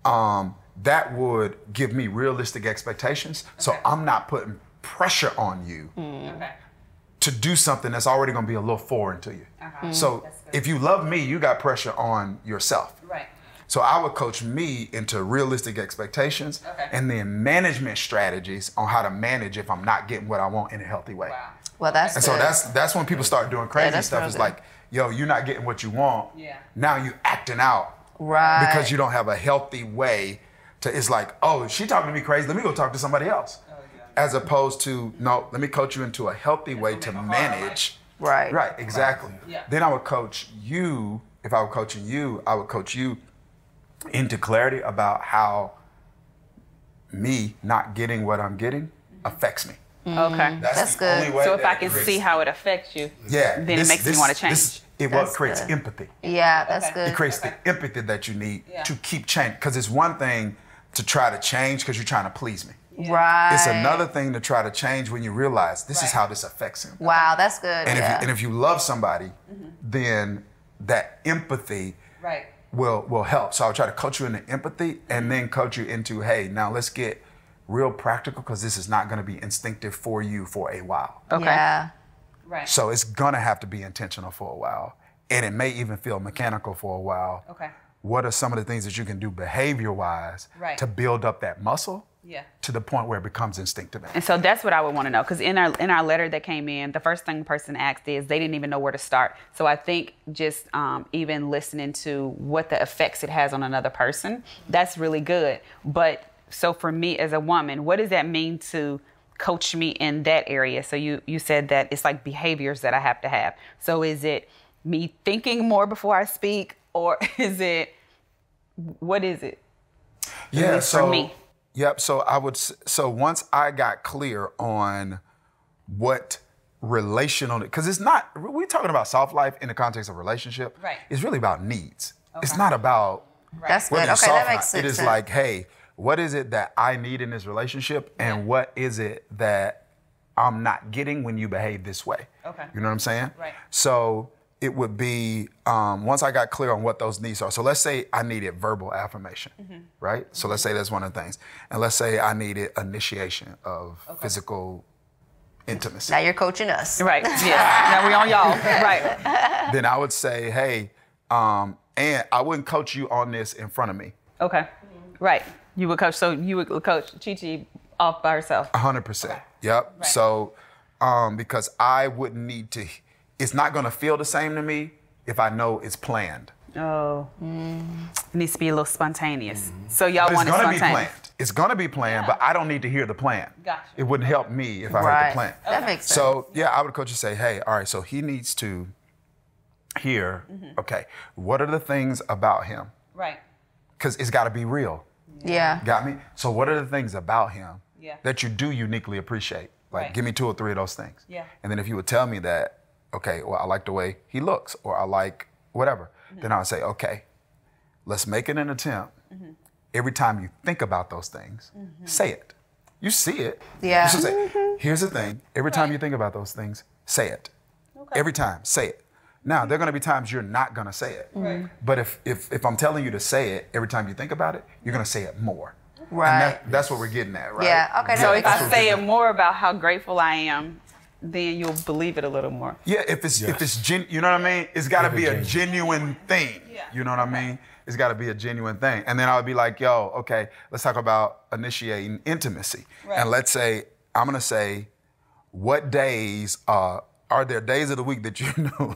that would give me realistic expectations. Okay. So I'm not putting pressure on you to do something that's already going to be a little foreign to you. So if you love me, you got pressure on yourself. Right. So I would coach me into realistic expectations and then management strategies on how to manage if I'm not getting what I want in a healthy way. Wow. Well, that's and good. so that's when people start doing crazy stuff. It's like, yo, you're not getting what you want. Yeah. Now you acting out. Right. Because you don't have a healthy way to, it's like, oh, she talking to me crazy, let me go talk to somebody else. As opposed to, no, let me coach you into a healthy way to manage. Right. Right, exactly. Yeah. Then I would coach you, if I were coaching you, I would coach you into clarity about how me not getting what I'm getting affects me. Okay. That's the good. only way So if that I can it creates- see how it affects you, yeah, then it makes me want to change. It That's creates good. empathy. Yeah, that's Okay. good. It creates the empathy that you need Yeah. to keep change. Because it's one thing to try to change because you're trying to please me. Right. It's another thing to try to change when you realize this is how this affects him. Wow, that's good. And if you love somebody, then that empathy Right. will help. So I'll try to coach you into empathy and then coach you into, hey, now let's get real practical because this is not going to be instinctive for you for a while. Okay. Yeah. Right. So it's going to have to be intentional for a while. And it may even feel mechanical for a while. Okay. What are some of the things that you can do behavior-wise Right. to build up that muscle Yeah. to the point where it becomes instinctive? And so that's what I would want to know, because in our letter that came in, the first thing the person asked is they didn't even know where to start. So I think just even listening to what the effects it has on another person, that's really good. But so for me as a woman, what does that mean to coach me in that area? So you said that it's like behaviors that I have to have. So is it me thinking more before I speak, or is it, what is it? Yeah, For me. Yep. So once I got clear on what relational, because it's not, we're talking about soft life in the context of relationship. Right. It's really about needs. It's not about That's good. whether Okay, it's soft that or makes not. It sense. is like, hey, what is it that I need in this relationship, and what is it that I'm not getting when you behave this way? Okay. You know what I'm saying? Right. So it would be, once I got clear on what those needs are. So let's say I needed verbal affirmation, right? So let's say that's one of the things. And let's say I needed initiation of physical intimacy. Now you're coaching us. Right. Yeah. Now we on y'all. Right. Then I would say, hey, and I wouldn't coach you on this in front of me. Okay. Right. You would coach. So you would coach Chi-Chi off by herself. 100%. Yep. Right. So, because I wouldn't need to, it's not going to feel the same to me if I know it's planned. Oh. It needs to be a little spontaneous. So y'all But want it's it going to be spontaneous. planned. It's going to be planned, but I don't need to hear the plan. Gotcha. It wouldn't help me if I heard Right. the plan. That makes sense. So, yeah, I would coach and say, hey, all right, so he needs to hear, okay, what are the things about him? Right. Because it's got to be real. Yeah. Got me? So what are the things about him Yeah. that you do uniquely appreciate? Like, Right. give me 2 or 3 of those things. Yeah. And then if you would tell me that, okay, well, I like the way he looks, or I like whatever, then I would say, okay, let's make it an attempt. Every time you think about those things, say it. You see it. Yeah. You should say, here's the thing. Every time you think about those things, say it. Okay. Every time, say it. Now, there are going to be times you're not going to say it. Right. But if I'm telling you to say it, every time you think about it, you're going to say it more. Right. And that's what we're getting at, right? Yeah, okay, So that if makes I sense. say it more about how grateful I am, then you'll believe it a little more. Yeah, if it's you know what I mean? It's got to If be it's a genuine thing. Yeah. You know what I mean? It's got to be a genuine thing. And then I would be like, yo, okay, let's talk about initiating intimacy. Right. And let's say, I'm going to say, what days are there days of the week that you know?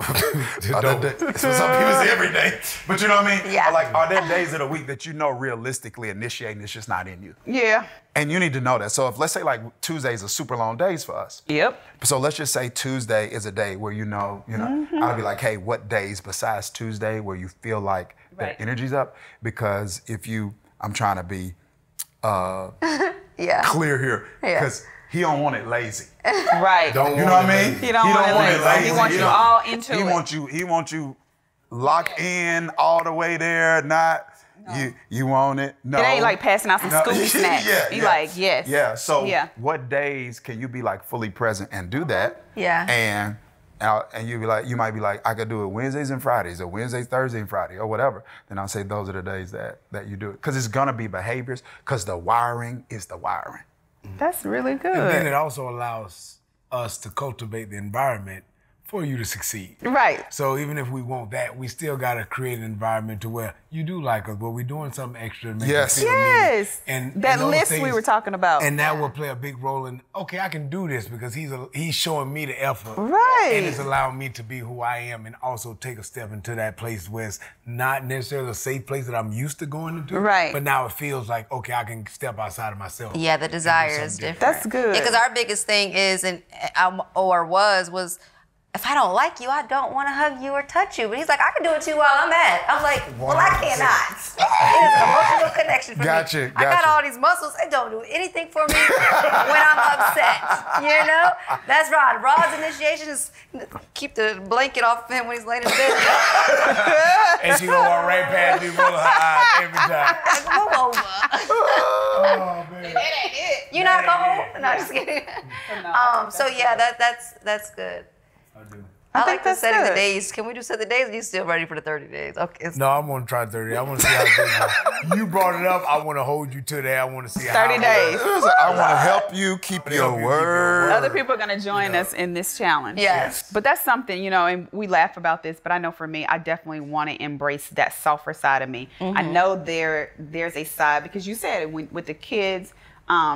So some people say every day, but you know what I mean? Yeah. Like, are there days of the week that you know realistically initiating is just not in you? Yeah. And you need to know that. So if let's say like Tuesdays are super long days for us. Yep. So let's just say Tuesday is a day where you know, I'll be like, hey, what days besides Tuesday where you feel like Right. that energy's up? Because I'm trying to be Yeah. clear here, Yeah. because he don't want it lazy. Right. You know what I mean? He don't want it lazy. He wants you all into it. He wants you locked in all the way there, not you want it. No. It ain't like passing out some Scooby snacks. Yeah, He yeah. like, yes. Yeah. So Yeah. what days can you be like fully present and do that? Yeah. And and you might be like, I could do it Wednesdays and Fridays, or Wednesdays, Thursday and Friday, or whatever. Then I'll say those are the days that you do it. Because it's gonna be behaviors, because the wiring is the wiring. That's really good. And then it also allows us to cultivate the environment for you to succeed. Right. So even if we want that, we still got to create an environment to where you do like us, but we're doing something extra to make you feel needed. And that those list things, we were talking about. And that will play a big role in, okay, I can do this because he's showing me the effort. Right. And it's allowing me to be who I am and also take a step into that place where it's not necessarily a safe place that I'm used to going into. Right. But now it feels like, okay, I can step outside of myself. Yeah, the desire is different. That's good. Yeah, because our biggest thing is, was, if I don't like you, I don't want to hug you or touch you. But he's like, I can do it too while I'm mad. I'm like, well, I cannot. It is an emotional connection for me. I got all these muscles. They don't do anything for me when I'm upset. You know? That's Rod. Rod's initiation is keep the blanket off of him when he's laying in bed. And she gonna walk right past me, rolling her eyes every time. Move over. Oh, man. That ain't it. You're not going? No, just kidding. So yeah, that's good. I like the setting the days. Can we do set the days? Or are you still ready for the 30 days? Okay. No, I'm gonna try 30. I want to see how it goes. You brought it up. I want to hold you to that. I want to see 30 days. I want to help you keep your word. Other people are going to join us in this challenge. Yes. But that's something, and we laugh about this, but I know for me, I definitely want to embrace that softer side of me. I know there's a side, because you said it with the kids,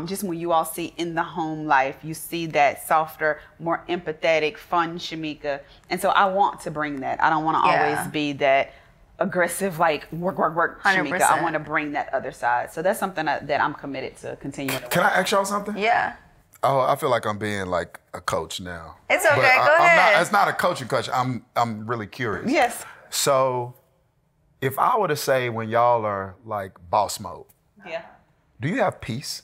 just when you all see in the home life, you see that softer, more empathetic, fun Shameka. And so I want to bring that. I don't want to always be that aggressive, like work, Shameka. 100%. I want to bring that other side. So that's something that I'm committed to continuing. Can I ask y'all something? Yeah. Oh, I feel like I'm being like a coach now. It's okay. But Go ahead. It's not a coaching question. I'm really curious. Yes. So if I were to say when y'all are like boss mode, do you have peace?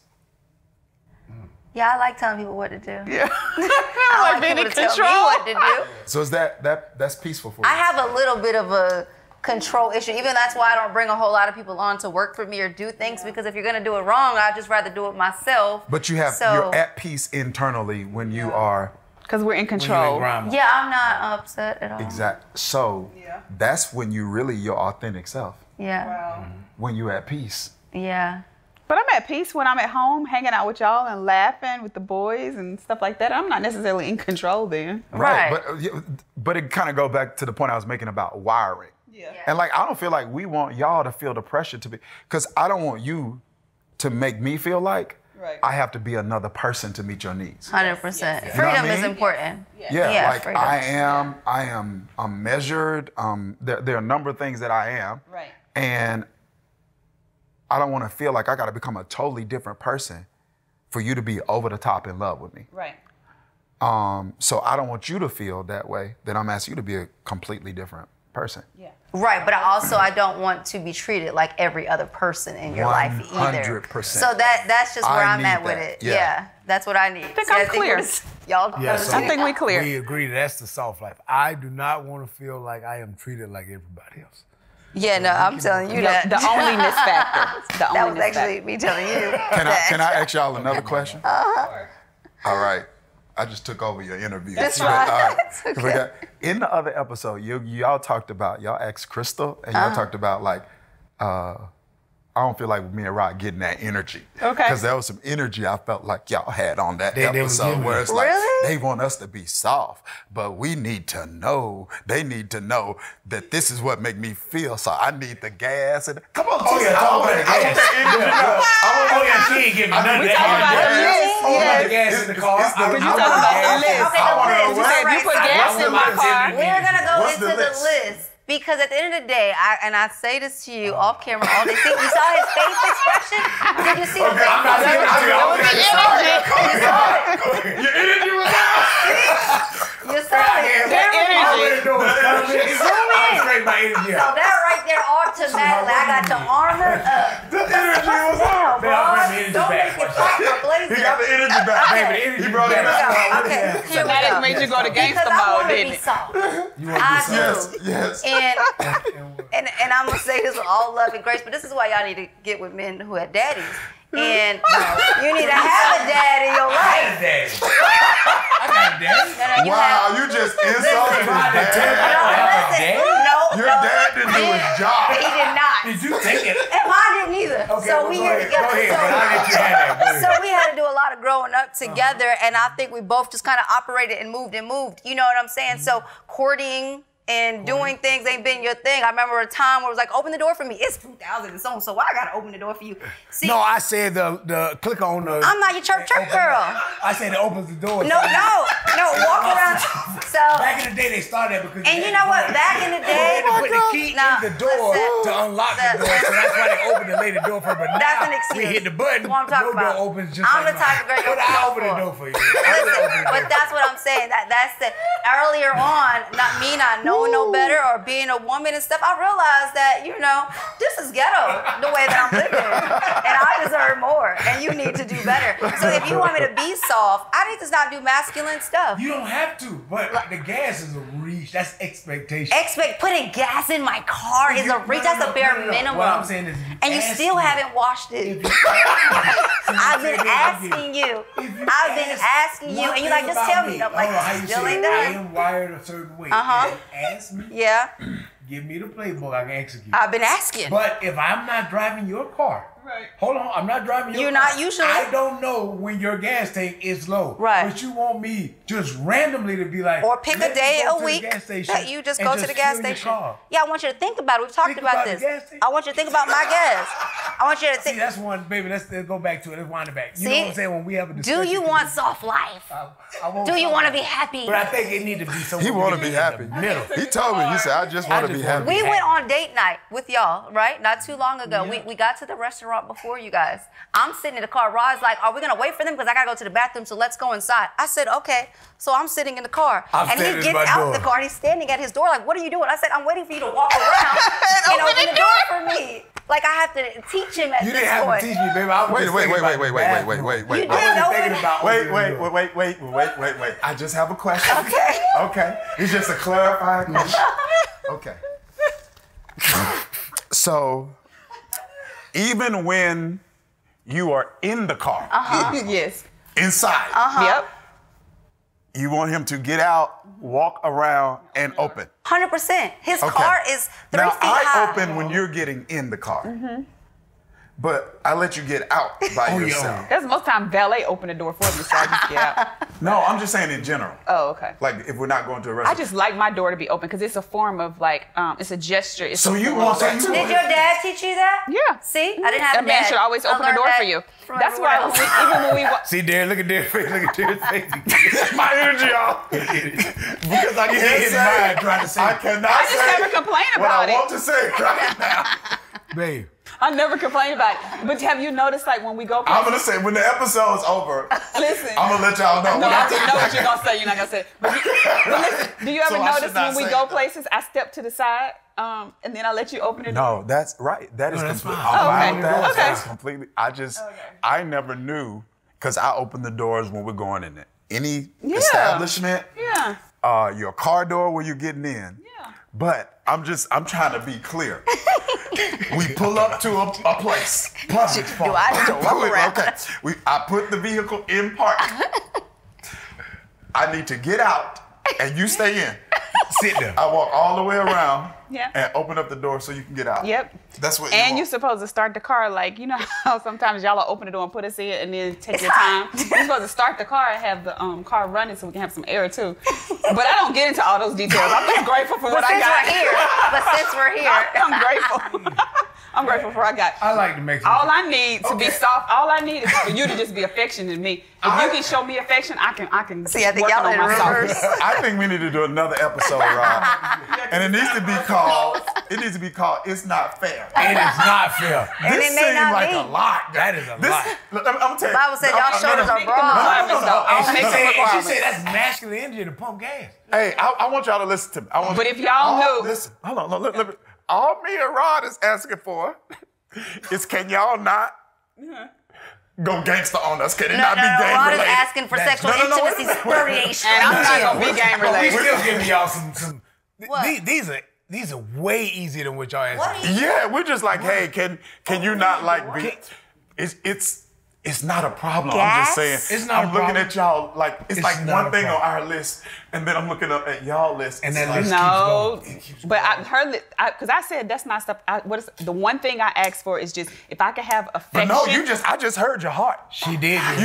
Yeah, I like telling people what to do. Yeah. I like being people in to tell control. me what to do. So is that's peaceful for you? I have a little bit of a control issue. Even that's why I don't bring a whole lot of people on to work for me or do things, because if you're going to do it wrong, I'd just rather do it myself. But you're at peace internally when you are. Because we're in control. Yeah, I'm not upset at all. Exactly. So that's when you really your authentic self. Yeah. Wow. When you're at peace. Yeah. But I'm at peace when I'm at home, hanging out with y'all and laughing with the boys and stuff like that. I'm not necessarily in control then. Right. But it kind of goes back to the point I was making about wiring. Yeah. And like, I don't feel like we want y'all to feel the pressure to be, because I don't want you to make me feel like I have to be another person to meet your needs. 100%. Freedom is important. Yeah, like I'm measured. There are a number of things that I am. Right. And I don't want to feel like I got to become a totally different person for you to be over the top in love with me. Right. So I don't want you to feel that way, that I'm asking you to be a completely different person. Yeah. Right, but I don't want to be treated like every other person in your life either. 100%. So that's just where I'm at with it. Yeah, that's what I need. I think I'm clear. Y'all don't I think we're clear. We agree that's the soft life. I do not want to feel like I am treated like everybody else. Yeah, no, I'm telling you that. The onlyness factor. That was actually me telling you. Can I ask y'all another question? All right. I just took over your interview. That's right. Okay. In the other episode, y'all talked about, y'all asked Crystal, and y'all talked about like, I don't feel like me and Rod getting that energy. Okay. Because there was some energy I felt like y'all had on that episode where it's like, they want us to be soft, but we need to know, they need to know that this is what make me feel. So I need the gas. And come on, she ain't giving none of that. The gas in the car. You talking about the list. You put gas in my car. We're going to go into the list. Because at the end of the day, I say this to you off camera all day. You saw his face expression? Did you see the face expression? Your energy was out. You saw it. Zoom in. So that right there, automatically, I got the armor up. The energy was out, bro. Don't make it pop or blaze. He got the energy back, baby. He brought it back. Okay. So that has made you go to gangster mode, didn't it? You want to be soft? Yes. And I'm gonna say this with all love and grace, but this is why y'all need to get with men who have daddies. And you need to have a dad in your life. I got a daddy. Wow, you just just insulted his dad. Your dad didn't do his job. He did not. Did you take it? And mine didn't either. Okay, So we here together. Go ahead, but I'll let you have that. Go ahead. So we had to do a lot of growing up together, and I think we both just kind of operated and moved. You know what I'm saying? So courting and doing things ain't been your thing. I remember a time where it was like, open the door for me. It's 2000 and so I gotta open the door for you. See, No, I said the click on the. I'm not your chirp girl. I said it opens the door. No, walk around. So Back in the day, they started that because. and you know what? Back in the day, They put the key Nah, in the door listen. to unlock the door, so that's why they opened and laid the door for. But That's now an excuse. we hit the button, What I'm talking your about. door opens just I'm like the type of girl But you're I looking open the for. door for you. Listen, but that's what I'm saying. That's it. Earlier on, not me not knowing no better or being a woman and stuff, I realized that, this is ghetto, the way that I'm living. And I deserve more. And you need to do better. So if you want me to be soft, I need to not do masculine stuff. You don't have to, but the gas is a reach. That's expectation. Putting gas in my car is a reach. That's a bare minimum. What I'm saying is, And you still haven't washed it. I've been asking you. I've been asking you. And you're like, just tell me. I'm like, still ain't I done. am wired a certain way. Uh-huh. Ask me. Yeah. Give me the playbook. I can execute. I've been asking. But if I'm not driving your car, hold on, I'm not driving your You're car. not usually. I don't know when your gas tank is low. Right. But you want me just randomly to be like, Or pick let a me day go a to the week gas station that you just and go to the gas fill your station. car. Yeah, I want you to think about it. We've talked Think about about the this. gas station. I want you to think about my gas. I want you to See, think. that's one, baby. Let's go back to it. Let's wind it back. You See? know what I'm saying? When we have a Do discussion. you want soft life? I want Do you something. want to be happy? But I think it need to be so. He want to be happy. He told me. He said, "I just want to be happy." We went on date night with y'all, right? Not too long ago. Yeah. We got to the restaurant before you guys. I'm sitting in the car. Rod's like, are we going to wait for them? Because I got to go to the bathroom, so let's go inside. I said, okay. So I'm sitting in the car. I'm and he standing at gets my out door. the car. And he's standing at his door like, what are you doing? I said, I'm waiting for you to walk around and open the door for me. Like, I have to teach him at You this didn't have point. to teach me, baby. I was Wait, just wait, thinking wait, about wait, the wait, bathroom. wait, wait, You wait. did I wasn't open thinking it. about Wait. I just have a question. Okay. Okay. It's just a clarifying question. Okay. So, even when you are in the car, Yes. inside, Yep. you want him to get out, walk around, and open. 100%. His Okay. car is 3 Now, feet high. I open when you're getting in the car. But I let you get out by yourself. That's most time valet open the door for me, so I just get out. No, I'm just saying in general. Oh, okay. Like if we're not going to a I restaurant. just like my door to be open because it's a form of like, it's a gesture. It's So a you form want of- that too? Did your dad teach you that? Yeah. See? I didn't have A a man dad. should always I open the learned door that for you. from That's why everyone else. even when we See, Darren, look at Darren's face. Look at Darren's face. My energy off. Because I He can't hit say. mine trying to say. I cannot I just say never complain what about I it. want to say right now. Babe. I never complain about it. But have you noticed, like, when we go I'm places? gonna say when the episode's over, Listen. I'm gonna let y'all know. No, when I I already take know what back. you're going to say. You're not going to say it. But listen, do you ever So I notice should not when we say go it. places, I step to the side, and then I let you open the door? No, that's right. That is No, that's completely. fine. I'm fine Okay. with that. Okay. That's completely. I never knew because I open the doors when we're going in any establishment. Yeah. Your car door where you're getting in. Yeah. But I'm trying to be clear. We pull up to a place. Do I need to walk around? Okay. I put the vehicle in park. I need to get out and you stay in. Sit there. I walk all the way around Yeah. and open up the door so you can get out. Yep. That's what And you you're want. supposed to start the car like, you know how sometimes y'all will open the door and put us in and then take your time? You're supposed to start the car and have the car running so we can have some air too. But I don't get into all those details. I'm just grateful for what I got. Since we're here. I'm grateful. I'm grateful for what I got. I like to make some. All I need to be soft, all I need is for you to just be affectionate to me. If you can show me affection, I can See, I think work y'all on in my reverse. softness. I think we need to do another episode, Rob. And it needs to be called It's Not Fair. And it's not fair. And This it may seems not like be. a lot. That is a This, lot. I'm gonna tell you. The Bible said y'all shoulders are Make the broad. requirements, though. I'll And make she some said requirements. that's masculine energy to pump gas. Hey, I want y'all to listen to me. But if y'all knew- Listen, hold on. Let me, all me and Rod is asking for is can y'all not go gangster on us? Can it not be gang Rod is related? asking for sexual wait a intimacy minute. 38 And I'm not gonna be game But we related. still giving y'all some. What? These are way easier than what y'all asking. Yeah, we're just like, hey, can you not like be? It's It's not a problem. Gas? I'm just saying. It's not I'm a looking problem. at y'all like it's like not one a thing on problem. our list, and then I'm looking up at y'all list. And it's that like, list No, keeps going. It keeps but going. because I said that's not stuff. What is the one thing I asked for is just if I could have affection. but no, I just heard your heart. She did. I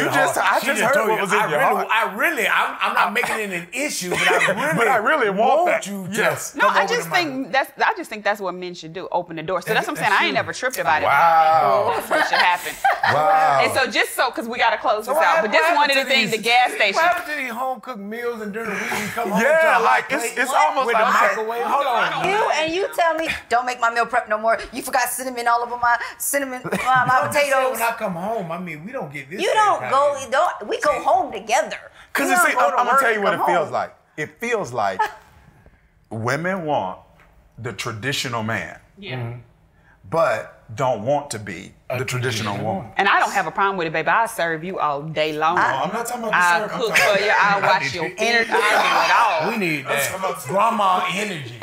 just heard told what you, was in your heart. I'm not making it an issue, but I really want that. you to Yes. No, come I over just to my- think that's what men should do. Open the door. So that's what I'm saying. That's I ain't true. never tripped about it. Wow. That's what should happen. Wow. And so just because we got to close this what out, but this happened one of the to things, the these- gas station. What happened to these home cooked meals and during the week you come home Yeah, to a like, hot it's plate almost with like- the microwave? Hold on. And you tell me, don't make my meal prep no more. You forgot cinnamon all over my cinnamon, my potatoes. When I come home, I mean, we don't get this. You don't go. We go home together. Because We you see, don't go to I'm gonna work tell you what and it come feels home. like. It feels like women want the traditional man, Yeah. but don't want to be the traditional woman. And I don't have a problem with it, baby. I'll serve you all day long. I'm not talking about I'll the cook for you. I'll wash your feet. I'll do it all. We need that. Grandma energy.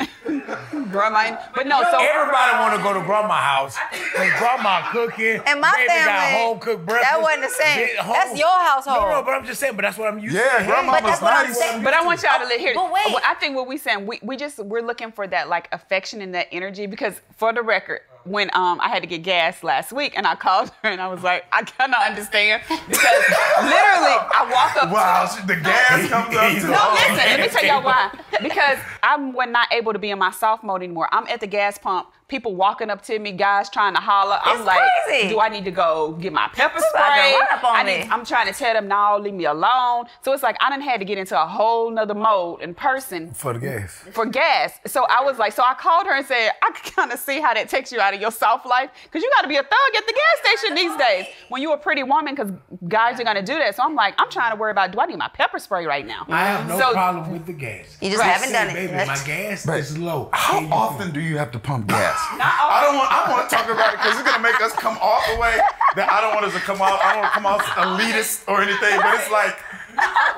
Grandma, but no, so Everybody want to go to grandma's house. And grandma cooking. And my baby got family, home cooked breakfast. that wasn't the same. bit home. That's your household. No, but I'm just saying. But that's what I'm used to. Yeah, grandma But was that's what I'm nice. saying. But I want y'all to hear. But wait. I think what we saying, we're looking for that like affection and that energy because for the record, when I had to get gas last week and I called her and I was like, I cannot understand because literally I walk up. Wow, the gas comes up to No, listen, let me tell y'all why. Because I'm not able to be in my soft mode anymore. I'm at the gas pump, people walking up to me, guys trying to holler. I'm It's like, crazy. do I need to go get my pepper You about to spray? run up on me. I'm trying to tell them, no, leave me alone. So it's like I done had to get into a whole nother mode in person For the gas. for gas. So I was like, so I called her and said, I can kind of see how that takes you out of your soft life because you got to be a thug at the gas station these days when you're a pretty woman because guys are going to do that. So I'm like, I'm trying to worry about, do I need my pepper spray right now? I have no So- problem with the gas. You just I haven't say, done it. Baby, my gas is low. How Can you often do you have to pump gas? I I want to talk about it because it's gonna make us come off the way that I don't want us to come off. I don't want to come off elitist or anything, but it's like,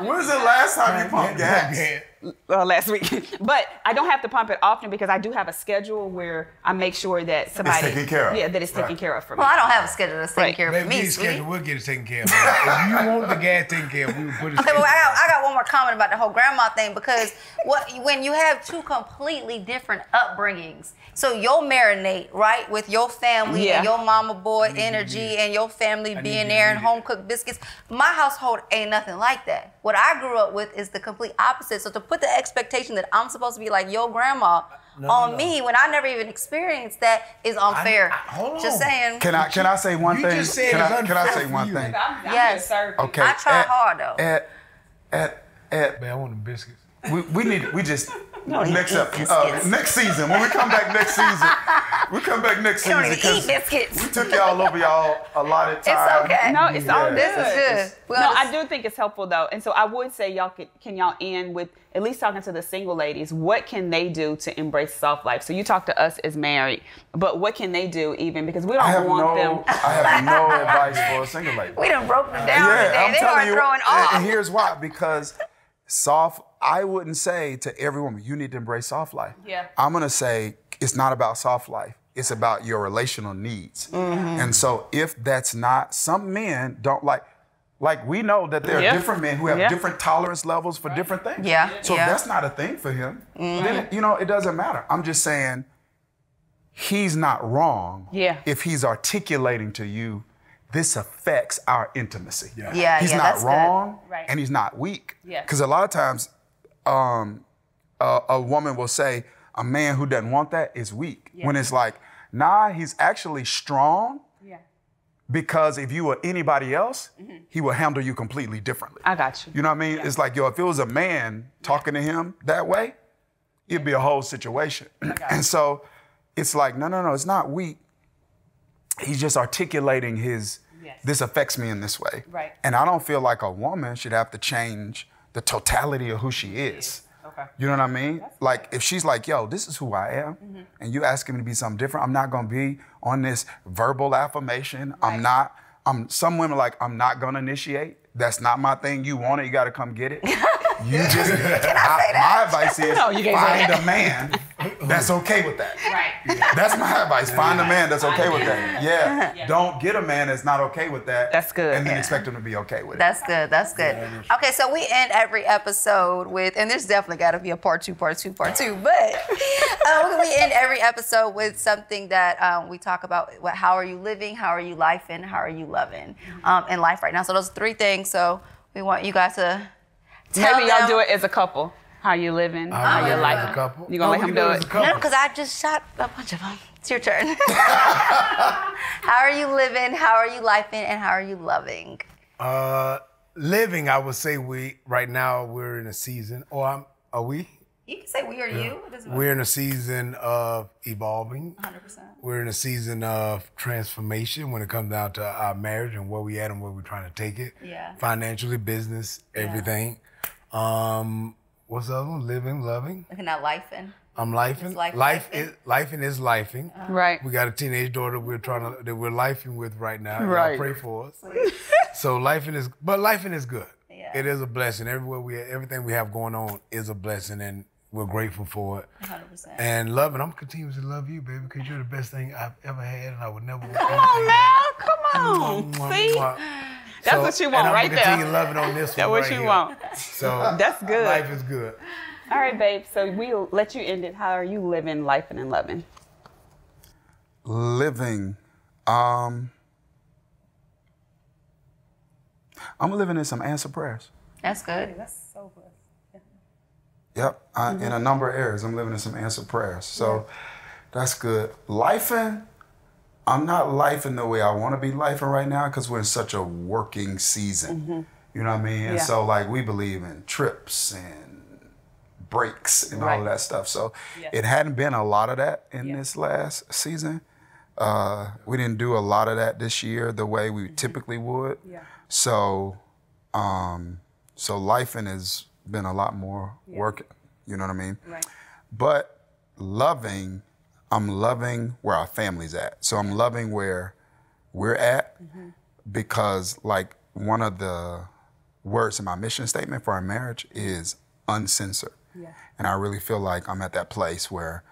when's the last time you pumped gas? last week. But I don't have to pump it often because I do have a schedule where I make sure that somebody taken care of. Yeah, that it's taken Right. care of for me. Well, I don't have a schedule that's taking Right. care of Baby, me, get sweetie. schedule, we'll get it taken care of. If you want the gas taken care of, we will put it Okay, taken but care of. I got one more comment about the whole grandma thing because when you have two completely different upbringings, so you'll marinate, right, with your family Yeah. and your mama boy energy and your family need being you there to and read it. home cooked biscuits. My household ain't nothing like that. What I grew up with is the complete opposite. So to put the expectation that I'm supposed to be like your grandma on me when I never even experienced that is unfair. hold on. Just saying. Can I say one You thing? just said Can it's I unfair say for one you. thing? I'm Yes. here to serve. Okay. I try hard though. Man, I want them biscuits. We just next eat up biscuits. next season when we come back next season You don't even eat 'cause biscuits. we took y'all over y'all allotted It's time. okay. No, it's all Yeah. good. This is good. Well, No, I do think it's helpful though, and so I would say y'all can y'all end with at least talking to the single ladies. What can they do to embrace soft life? So you talk to us as married, but what can they do even because we I don't have want them. I have no advice for a single lady. We done broke them down today. I'm They telling are you, throwing off. and here's why, because I wouldn't say to every woman, you need to embrace soft life. Yeah. I'm gonna say it's not about soft life, it's about your relational needs. Mm-hmm. And so if that's not, some men don't like we know that there are Yeah. different men who have Yeah. different tolerance levels for different things. Yeah, So yeah. if that's not a thing for him, then it doesn't matter. I'm just saying he's not wrong Yeah. if he's articulating to you, this affects our intimacy. Yeah, He's yeah, not that's good. wrong Right. and he's not weak. Yeah. Because a lot of times a woman will say a man who doesn't want that is weak. When it's like, nah, he's actually strong Yeah. because if you were anybody else, he will handle you completely differently. I got you. You know what I mean? It's like, if it was a man talking to him that way, it'd be a whole situation. And so it's like, no, it's not weak. He's just articulating this affects me in this way. Right. And I don't feel like a woman should have to change the totality of who she is. Okay. You know what I mean? Like if she's like, yo, this is who I am, and you asking me to be something different, I'm not gonna be on this verbal affirmation. Right. Some women are like, I'm not gonna initiate. That's not my thing. You want it, you gotta come get it. You just, my advice is No, you can't say find that. a man that's okay with that. Right. That's my advice. Find a man that's okay with that. Yeah. Don't get a man that's not okay with that. That's good. And then expect him to be okay with it. That's good. That's good. Okay, so we end every episode with, and there's definitely got to be a part two, but we end every episode with something that we talk about. How are you living? How are you lifing? How are you loving in life right now? So those 3 things. So we want you guys to tell Maybe y'all do it as a couple. How you living? How you life? couple. You gonna let him do it? No, because I just shot a bunch of them. It's your turn. How are you living? How are you lifing? And how are you loving? Living, I would say right now we're in a season, are we? You can say we or you. It doesn't matter. We're in a season of evolving. 100%. We're in a season of transformation when it comes down to our marriage and where we at and where we're trying to take it. Yeah. Financially, business, everything. What's the other one? Living, loving. Looking at lifing. I'm lifing. Lifing is lifing. Right. We got a teenage daughter that we're lifing with right now. Right. Y'all pray for us. So lifing is good. Yeah. It is a blessing. Everything we have going on is a blessing, and we're grateful for it. 100%. And loving, I'm continuing to love you, baby, because you're the best thing I've ever had, and I would never want Come on now. Come on. See? That's what you want right there. I'm going to continue loving on this one. That's what you want. So that's good. Life is good. All right, babe. So we'll let you end it. How are you living, lifing, and loving? Living. I'm living in some answered prayers. That's good. That's so good. Yep. In a number of areas, I'm living in some answered prayers. So that's good. Lifing. I'm not lifing the way I want to be lifing right now because we're in such a working season. You know what I mean? And so we believe in trips and breaks and all of that stuff. So it hadn't been a lot of that in this last season. We didn't do a lot of that this year the way we typically would. So lifing has been a lot more working. You know what I mean? Right. But loving, I'm loving where our family's at. So I'm loving where we're at because one of the words in my mission statement for our marriage is uncensored. And I really feel like I'm at that place where,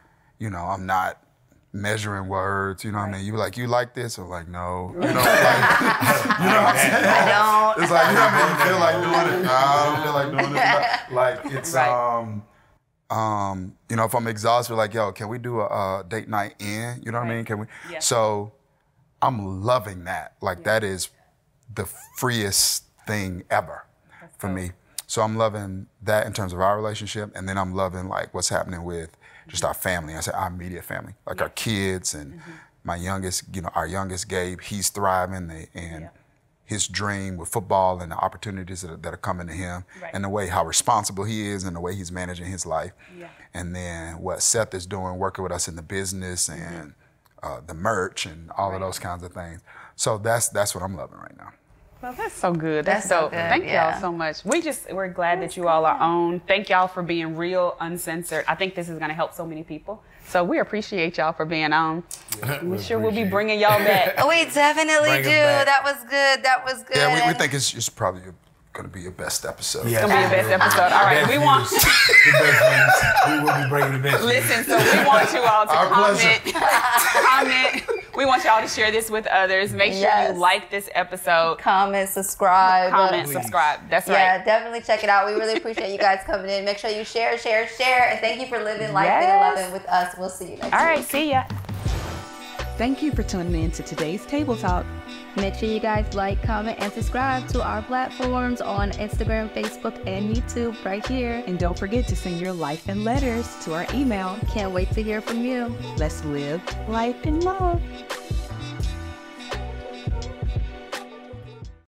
I'm not measuring words, you know what I mean? You like, you like this? Or like, no. You know what I'm saying? I don't. It's like, you feel like doing it? No, I don't feel like doing it. Like, it's, if I'm exhausted, like, yo, can we do a date night in? You know what I mean? Can we? Yeah. So I'm loving that. Like, that is the freest thing ever for me. So I'm loving that in terms of our relationship. And then I'm loving, what's happening with just our family. I said our immediate family, our kids and my youngest, our youngest Gabe, he's thriving and his dream with football and the opportunities that are coming to him and the way how responsible he is and the way he's managing his life. And then what Seth is doing, working with us in the business and the merch and all of those kinds of things. So that's what I'm loving right now. Well, that's so good. That's dope. So thank y'all so much. We're glad that you all are on. Thank y'all for being real, uncensored. I think this is going to help so many people. So we appreciate y'all for being on. We're sure we'll be bringing y'all back. We definitely do. That was good. That was good. Yeah, we think it's probably going to be your best episode. It's going to be your best episode. All right, we want... We will be bringing the best. Listen, so we want you all to comment. We want y'all to share this with others. Make sure you like this episode. Comment, subscribe. Subscribe. That's right. Yeah, definitely check it out. We really appreciate you guys coming in. Make sure you share. And thank you for living life and loving with us. We'll see you next week. All right, see ya. Thank you for tuning in to today's Table Talk. Make sure you guys like, comment, and subscribe to our platforms on Instagram, Facebook, and YouTube right here. And don't forget to send your life and letters to our email. Can't wait to hear from you. Let's live life in love.